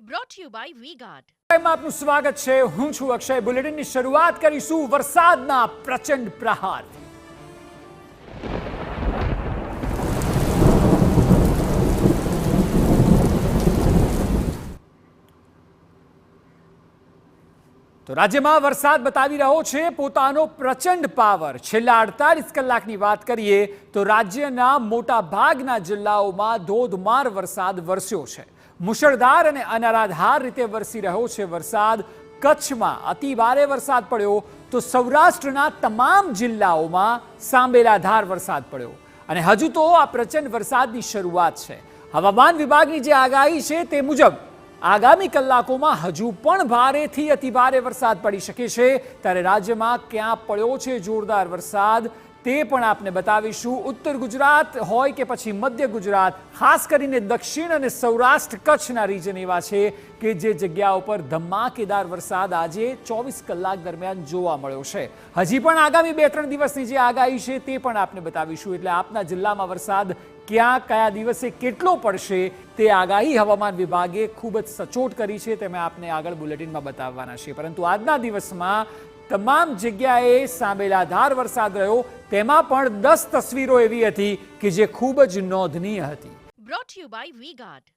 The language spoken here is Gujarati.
brought to you by V-Guard. આપનું સ્વાગત છે. હું છું અક્ષય. બુલેટિનની શરૂઆત કરીશું વરસાદના પ્રચંડ પ્રહારથી. તો રાજ્યમાં વરસાદ બતાવી રહ્યો છે પોતાનો પ્રચંડ પાવર. છેલ્લા 48 કલાકની વાત કરીએ તો રાજ્યના મોટા ભાગના જિલ્લાઓમાં ધોધમાર વરસાદ વરસ્યો છે. મુશળધાર અને અનરાધાર રીતે વરસી રહ્યો છે વરસાદ. કચ્છમાં અતિ ભારે વરસાદ પડ્યો તો સૌરાષ્ટ્રના તમામ જિલ્લાઓમાં સાંબેલાધાર વરસાદ પડ્યો. અને હજુ તો આ પ્રચંડ વરસાદની શરૂઆત છે. હવામાન વિભાગની જે આગાહી છે તે મુજબ આગામી કલાકોમાં હજુ પણ ભારેથી અતિભારે વરસાદ પડી શકે છે. ત્યારે રાજ્યમાં ક્યાં પડ્યો છે જોરદાર વરસાદ તે પણ આપને બતાવીશું. ઉત્તર ગુજરાત હોય કે પછી મધ્ય ગુજરાત, ખાસ કરીને દક્ષિણ અને સૌરાષ્ટ્ર કચ્છના રીજન એવા છે કે જે જગ્યાઓ પર ધમાકેદાર વરસાદ આજે 24 કલાક દરમિયાન જોવા મળ્યો છે. હજી પણ આગામી 2-3 દિવસની જે આગાહી છે તે પણ આપને બતાવીશું. એટલે આપના જિલ્લામાં વરસાદ ક્યાં કયા દિવસે કેટલો પડશે તે આગાહી હવામાન વિભાગે ખૂબ જ સચોટ કરી છે. તે મેં આપને આગળ બુલેટિનમાં બતાવવાના છે. પરંતુ આજના દિવસમાં તમામ જગ્યાએ સાંબેલાધાર વરસાદ રહ્યો. તેમાં પણ 10 તસવીરો એવી હતી કે જે ખૂબ જ નોંધનીય હતી. Brought to you by V-Guard.